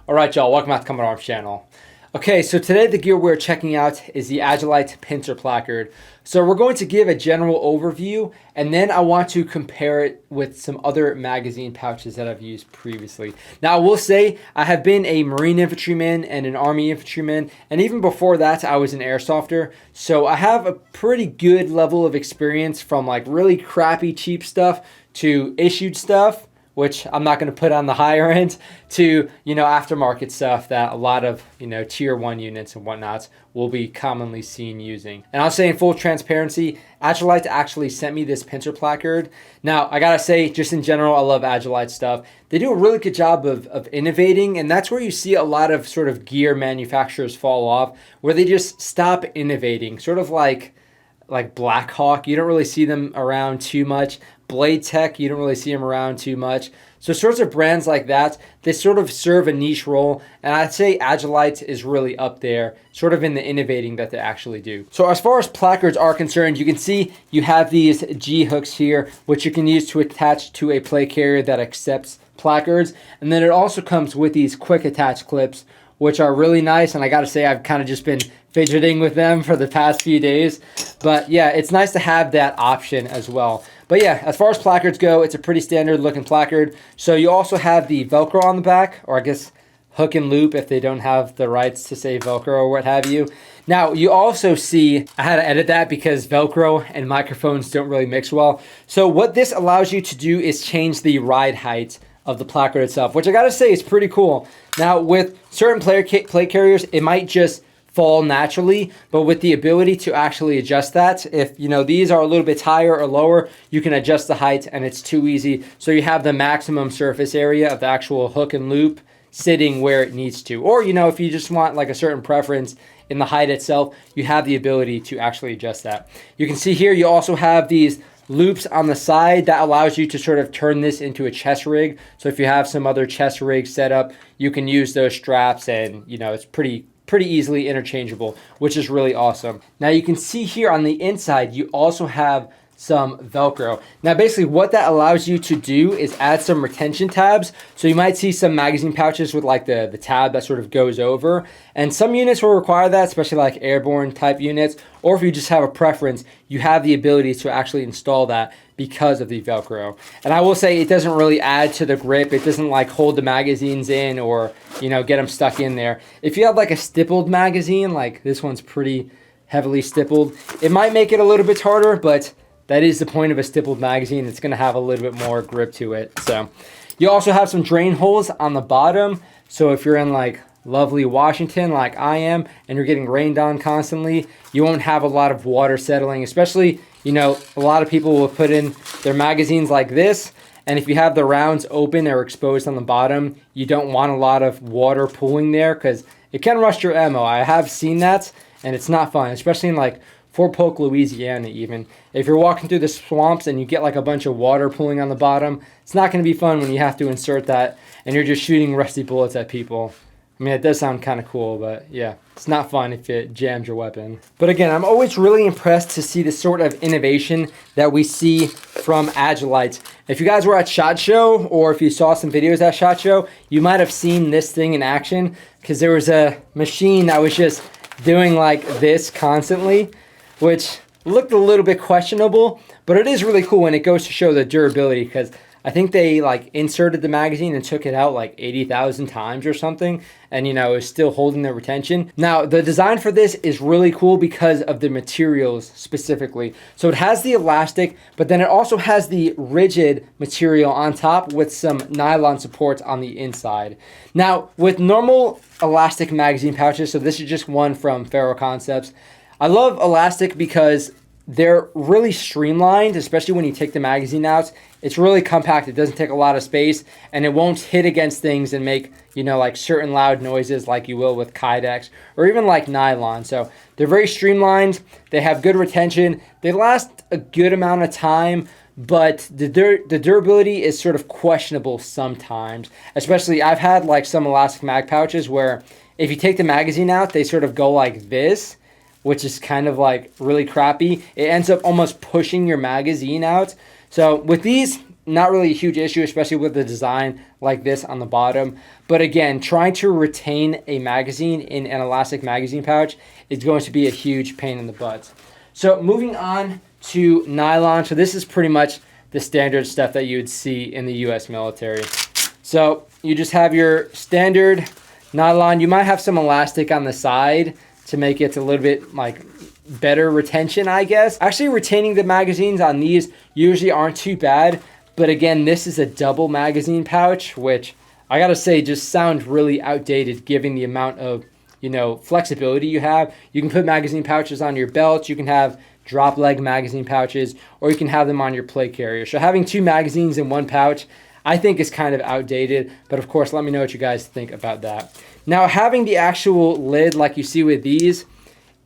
All right, y'all, welcome back to Combat Arms channel. Okay, so today the gear we're checking out is the Agilite Pincer Placard. So we're going to give a general overview, and then I want to compare it with some other magazine pouches that I've used previously. Now, I will say I have been a Marine infantryman and an Army infantryman, and even before that, I was an airsofter. So I have a pretty good level of experience from like really crappy, cheap stuff to issued stuff, which I'm not going to put on the higher end, to, aftermarket stuff that a lot of, tier 1 units and whatnots will be commonly seen using. And I'll say in full transparency, Agilite actually sent me this pincer placard. Now, I got to say, just in general, I love Agilite stuff. They do a really good job of innovating, and that's where you see a lot of sort of gear manufacturers fall off, where they just stop innovating, sort of like Blackhawk. You don't really see them around too much. Blade Tech, you don't really see them around too much. So sorts of brands like that, they sort of serve a niche role, and I'd say Agilite is really up there, sort of in the innovating that they actually do. So as far as placards are concerned, you can see you have these G hooks here, which you can use to attach to a plate carrier that accepts placards, and then it also comes with these quick attach clips, which are really nice, and I gotta say I've kind of just been fidgeting with them for the past few days. But yeah, it's nice to have that option as well. But yeah, as far as placards go, it's a pretty standard looking placard. So you also have the Velcro on the back, or I guess hook and loop if they don't have the rights to say Velcro or what have you. Now, you also see, I had to edit that because Velcro and microphones don't really mix well. So what this allows you to do is change the ride height of the placard itself, which I gotta say is pretty cool. Now, with certain plate carriers, it might just fall naturally, but with the ability to actually adjust that, if these are a little bit higher or lower, you can adjust the height, and it's too easy. So you have the maximum surface area of the actual hook and loop sitting where it needs to. Or if you just want like a certain preference in the height itself, you have the ability to actually adjust that. You can see here you also have these loops on the side that allows you to sort of turn this into a chest rig. So if you have some other chest rig set up, you can use those straps, and it's pretty easily interchangeable, which is really awesome. Now you can see here on the inside, you also have some Velcro. Now basically what that allows you to do is add some retention tabs. So you might see some magazine pouches with like the tab that sort of goes over, and some units will require that, especially like airborne type units, or if you just have a preference, you have the ability to actually install that because of the Velcro. And I will say it doesn't really add to the grip. It doesn't like hold the magazines in or get them stuck in there. If you have like a stippled magazine, like this one's pretty heavily stippled, it might make it a little bit harder, but that is the point of a stippled magazine. It's going to have a little bit more grip to it. So you also have some drain holes on the bottom. So if you're in like lovely Washington like I am, and you're getting rained on constantly, you won't have a lot of water settling. Especially, a lot of people will put in their magazines like this, and if you have the rounds open or exposed on the bottom, you don't want a lot of water pooling there because it can rust your ammo. I have seen that, and it's not fun, especially in like Fort Polk, Louisiana even. If you're walking through the swamps and you get like a bunch of water pooling on the bottom, it's not going to be fun when you have to insert that and you're just shooting rusty bullets at people. I mean, it does sound kind of cool, but yeah, it's not fun if it jams your weapon. But again, I'm always really impressed to see the sort of innovation that we see from Agilite. If you guys were at SHOT Show, or if you saw some videos at SHOT Show, you might have seen this thing in action, because there was a machine that was just doing like this constantly, which looked a little bit questionable, but it is really cool, and it goes to show the durability, because I think they like inserted the magazine and took it out like 80,000 times or something, and it's still holding the retention. Now the design for this is really cool because of the materials specifically. So it has the elastic, but then it also has the rigid material on top with some nylon supports on the inside. Now with normal elastic magazine pouches, so this is just one from Faro Concepts, I love elastic because they're really streamlined, especially when you take the magazine out. It's really compact. It doesn't take a lot of space, and it won't hit against things and make, like certain loud noises like you will with Kydex or even like nylon. So they're very streamlined. They have good retention. They last a good amount of time, but the durability is sort of questionable sometimes. Especially, I've had like some elastic mag pouches where if you take the magazine out, they sort of go like this, which is kind of like really crappy. It ends up almost pushing your magazine out. So with these, not really a huge issue, especially with the design like this on the bottom. But again, trying to retain a magazine in an elastic magazine pouch is going to be a huge pain in the butt. So moving on to nylon. So this is pretty much the standard stuff that you would see in the US military. So you just have your standard nylon. You might have some elastic on the side to make it a little bit like better retention, I guess. Actually, retaining the magazines on these usually aren't too bad. But again, this is a double magazine pouch, which I gotta say just sounds really outdated given the amount of, you know, flexibility you have. You can put magazine pouches on your belt. You can have drop leg magazine pouches, or you can have them on your plate carrier. So having two magazines in one pouch, I think is kind of outdated, but of course, let me know what you guys think about that. Now, having the actual lid like you see with these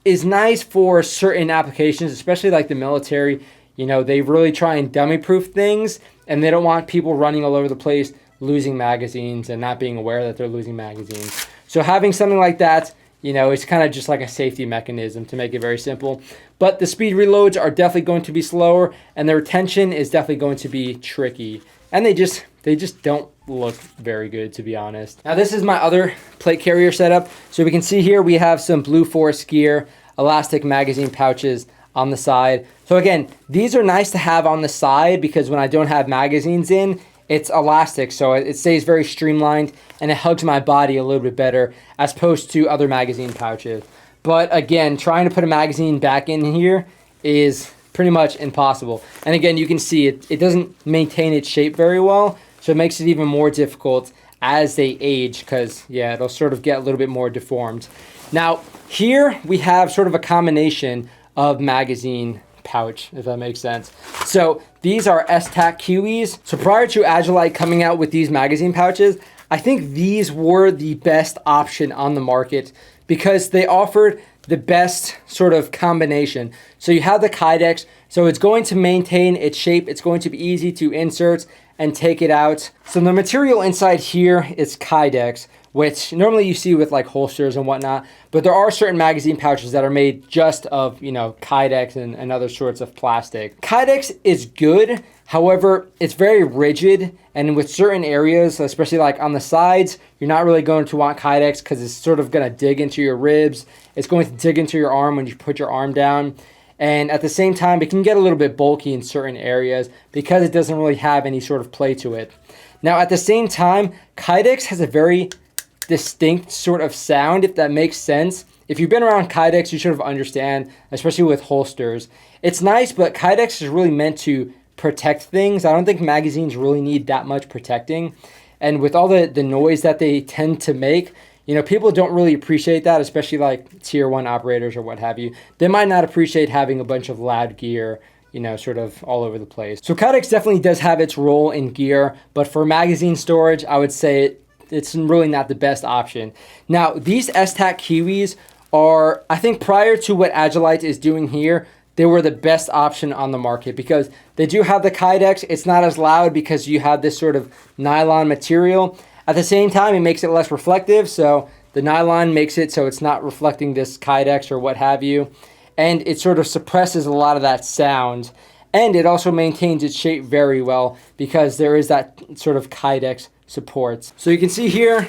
is nice for certain applications, especially like the military. You know, they really try and dummy proof things, and they don't want people running all over the place, losing magazines and not being aware that they're losing magazines. So having something like that, you know, it's kind of just like a safety mechanism to make it very simple. But the speed reloads are definitely going to be slower, and the retention is definitely going to be tricky. And they just don't look very good, to be honest. Now this is my other plate carrier setup. So we can see here we have some Blue Forest gear, elastic magazine pouches on the side. So again, these are nice to have on the side because when I don't have magazines in, it's elastic, so it stays very streamlined and it hugs my body a little bit better as opposed to other magazine pouches. But again, trying to put a magazine back in here is pretty much impossible. And again, you can see it doesn't maintain its shape very well, so it makes it even more difficult as they age because, yeah, it'll sort of get a little bit more deformed. Now, here we have sort of a combination of magazine pouch, if that makes sense. So these are S-TAC Kiwis. So prior to Agilite coming out with these magazine pouches, I think these were the best option on the market because they offered the best sort of combination. So you have the Kydex, so it's going to maintain its shape. It's going to be easy to insert and take it out. So the material inside here is Kydex, which normally you see with like holsters and whatnot, but there are certain magazine pouches that are made just of, you know, Kydex and other sorts of plastic. Kydex is good, however, it's very rigid, and with certain areas, especially like on the sides, you're not really going to want Kydex because it's sort of gonna dig into your ribs. It's going to dig into your arm when you put your arm down. And at the same time, it can get a little bit bulky in certain areas because it doesn't really have any sort of play to it. Now, at the same time, Kydex has a very distinct sort of sound, if that makes sense. If you've been around Kydex, you sort of understand, especially with holsters. It's nice, but Kydex is really meant to protect things. I don't think magazines really need that much protecting. And with all the noise that they tend to make, you know, people don't really appreciate that, especially like tier 1 operators or what have you. They might not appreciate having a bunch of loud gear, you know, sort of all over the place. So Kydex definitely does have its role in gear, but for magazine storage, I would say it's really not the best option. Now, these S-TAC Kiwis are, I think prior to what Agilite is doing here, they were the best option on the market because they do have the Kydex. It's not as loud because you have this sort of nylon material. At the same time, it makes it less reflective. So the nylon makes it so it's not reflecting this Kydex or what have you. And it sort of suppresses a lot of that sound. And it also maintains its shape very well because there is that sort of Kydex supports. So you can see here,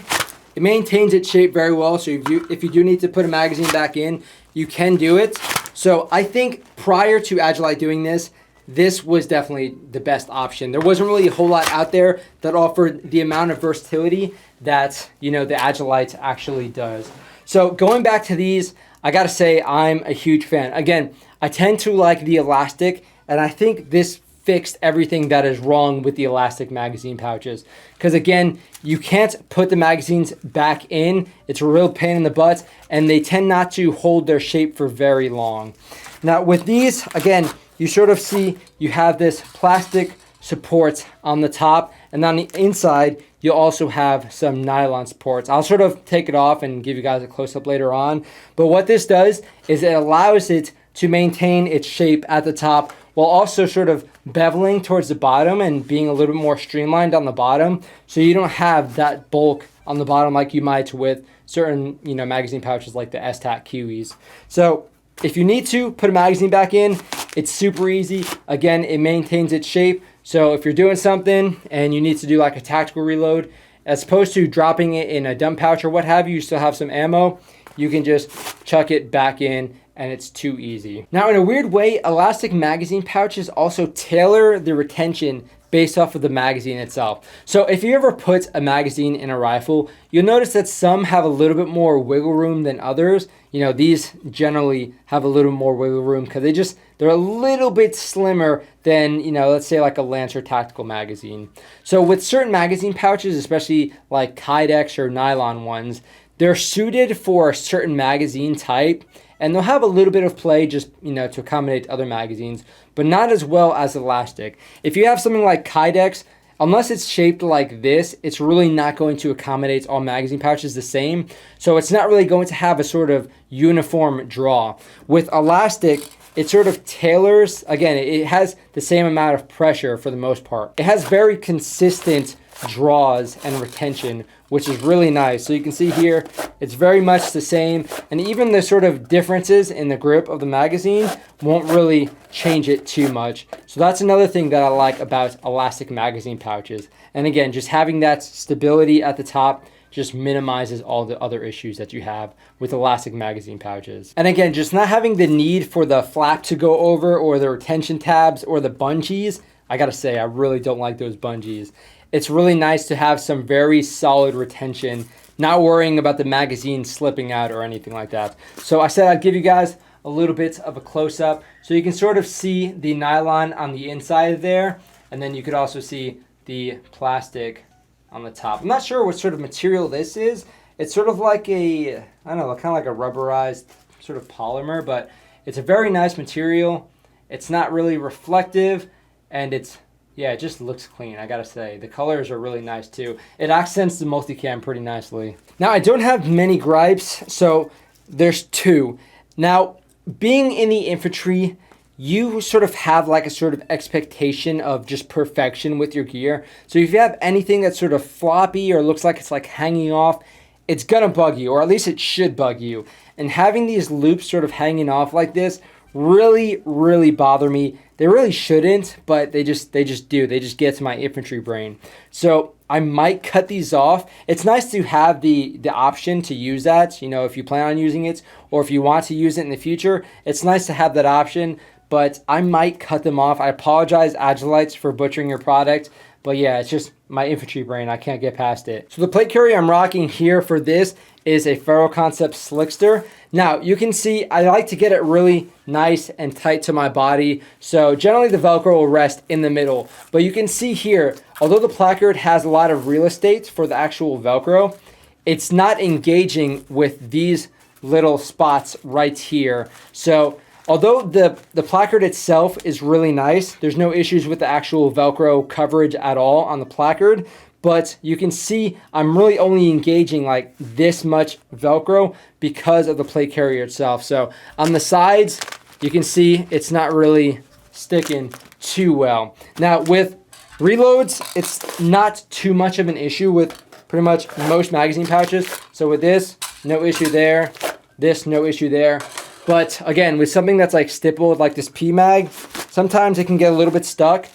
it maintains its shape very well. So if you do need to put a magazine back in, you can do it. So I think prior to Agilite doing this, this was definitely the best option. There wasn't really a whole lot out there that offered the amount of versatility that, you know, the Agilite actually does. So going back to these, I gotta say I'm a huge fan. Again, I tend to like the elastic, and I think this fixed everything that is wrong with the elastic magazine pouches. Because again, you can't put the magazines back in. It's a real pain in the butt, and they tend not to hold their shape for very long. Now with these, again, you sort of see you have this plastic support on the top, and on the inside, you'll also have some nylon supports. I'll sort of take it off and give you guys a close-up later on. But what this does is it allows it to maintain its shape at the top while also sort of beveling towards the bottom and being a little bit more streamlined on the bottom, so you don't have that bulk on the bottom like you might with certain, you know, magazine pouches like the S-TAC Kiwis. So if you need to put a magazine back in, it's super easy. Again, it maintains its shape. So if you're doing something and you need to do like a tactical reload, as opposed to dropping it in a dump pouch or what have you, you still have some ammo, you can just chuck it back in and it's too easy. Now, in a weird way, elastic magazine pouches also tailor the retention based off of the magazine itself. So if you ever put a magazine in a rifle, you'll notice that some have a little bit more wiggle room than others. You know, these generally have a little more wiggle room because they're a little bit slimmer than, you know, let's say like a Lancer tactical magazine. So with certain magazine pouches, especially like Kydex or nylon ones, they're suited for a certain magazine type, and they'll have a little bit of play just, you know, to accommodate other magazines, but not as well as elastic. If you have something like Kydex, unless it's shaped like this, it's really not going to accommodate all magazine pouches the same. So it's not really going to have a sort of uniform draw. With elastic, it sort of tailors, again, it has the same amount of pressure for the most part. It has very consistent draws and retention, which is really nice. So you can see here, it's very much the same. And even the sort of differences in the grip of the magazine won't really change it too much. So that's another thing that I like about elastic magazine pouches. And again, just having that stability at the top just minimizes all the other issues that you have with elastic magazine pouches. And again, just not having the need for the flap to go over or the retention tabs or the bungees. I gotta say, I really don't like those bungees. It's really nice to have some very solid retention, not worrying about the magazine slipping out or anything like that. So I said I'd give you guys a little bit of a close-up so you can sort of see the nylon on the inside there, and then you could also see the plastic on the top. I'm not sure what sort of material this is. It's sort of like a, I don't know, kind of like a rubberized sort of polymer, but it's a very nice material. It's not really reflective, and it's, yeah, it just looks clean, I gotta say. The colors are really nice too. It accents the multicam pretty nicely. Now, I don't have many gripes, so there's two. Now, being in the infantry, you sort of have like a sort of expectation of just perfection with your gear. So if you have anything that's sort of floppy or looks like it's like hanging off, it's gonna bug you, or at least it should bug you. And having these loops sort of hanging off like this really bother me. They really shouldn't, but they just do. They just get to my infantry brain. So I might cut these off. It's nice to have the option to use that, you know, if you plan on using it or if you want to use it in the future. It's nice to have that option, but I might cut them off. I apologize, Agilites, for butchering your product. But yeah, it's just my infantry brain. I can't get past it. So the plate carrier I'm rocking here for this is a Ferro Concept Slickster. Now, you can see I like to get it really nice and tight to my body. So generally the Velcro will rest in the middle. But you can see here, although the placard has a lot of real estate for the actual Velcro, it's not engaging with these little spots right here. So although the placard itself is really nice, there's no issues with the actual Velcro coverage at all on the placard, but you can see I'm really only engaging like this much Velcro because of the plate carrier itself. So on the sides, you can see it's not really sticking too well. Now with reloads, it's not too much of an issue with pretty much most magazine pouches. So with this, no issue there. This, no issue there. But again, with something that's like stippled like this P-Mag, sometimes it can get a little bit stuck.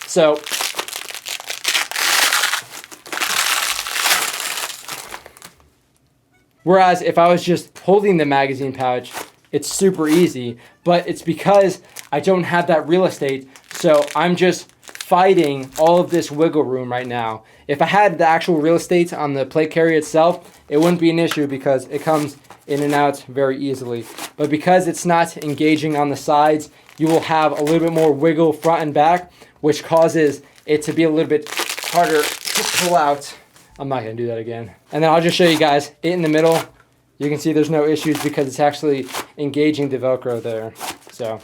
So whereas if I was just holding the magazine pouch, it's super easy, but it's because I don't have that real estate. So I'm just fighting all of this wiggle room right now. If I had the actual real estate on the plate carrier itself, it wouldn't be an issue because it comes in and out very easily. But because it's not engaging on the sides, you will have a little bit more wiggle front and back, which causes it to be a little bit harder to pull out. I'm not gonna do that again. And then I'll just show you guys it in the middle. You can see there's no issues because it's actually engaging the Velcro there. So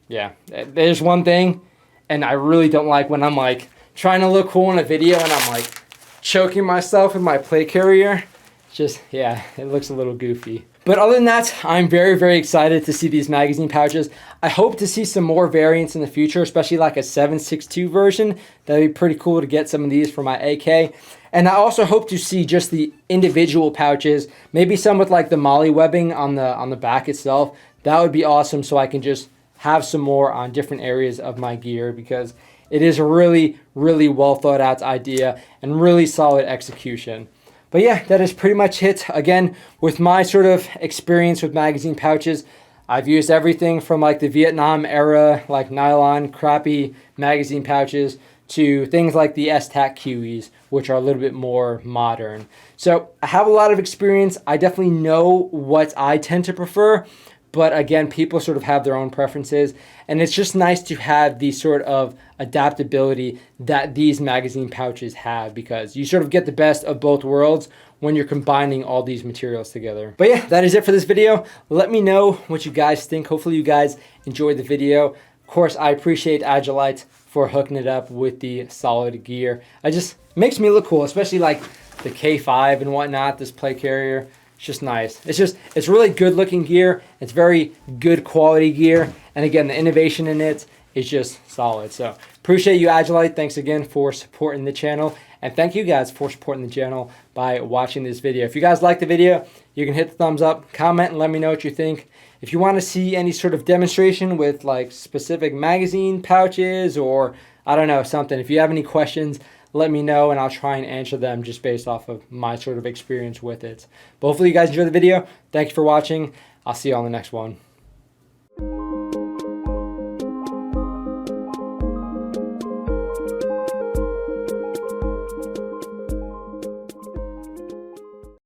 yeah, there's one thing, and I really don't like when I'm like trying to look cool in a video and I'm like choking myself with my plate carrier. Just, yeah, it looks a little goofy. But other than that, I'm very excited to see these magazine pouches. I hope to see some more variants in the future, especially like a 7.62 version. That'd be pretty cool to get some of these for my AK. And I also hope to see just the individual pouches, maybe some with like the molly webbing on the back itself. that would be awesome, so I can just have some more on different areas of my gear, because it is a really, really well thought out idea and really solid execution. But yeah, that is pretty much it. Again, with my sort of experience with magazine pouches, I've used everything from like the Vietnam era, like nylon, crappy magazine pouches, to things like the S-TAC Kiwis, which are a little bit more modern. So I have a lot of experience. I definitely know what I tend to prefer. But again, people sort of have their own preferences, and it's just nice to have the sort of adaptability that these magazine pouches have, because you sort of get the best of both worlds when you're combining all these materials together. But yeah, that is it for this video. Let me know what you guys think. Hopefully you guys enjoyed the video. Of course, I appreciate Agilite for hooking it up with the solid gear. It just makes me look cool, especially like the K5 and whatnot, this plate carrier. It's just nice. It's really good looking gear. It's very good quality gear. And again, the innovation in it is just solid. So appreciate you, Agilite. Thanks again for supporting the channel. And thank you guys for supporting the channel by watching this video. If you guys like the video, you can hit the thumbs up, comment, and let me know what you think. If you want to see any sort of demonstration with like specific magazine pouches, or I don't know, something, if you have any questions, let me know and I'll try and answer them just based off of my sort of experience with it. But hopefully you guys enjoyed the video. Thank you for watching. I'll see you on the next one.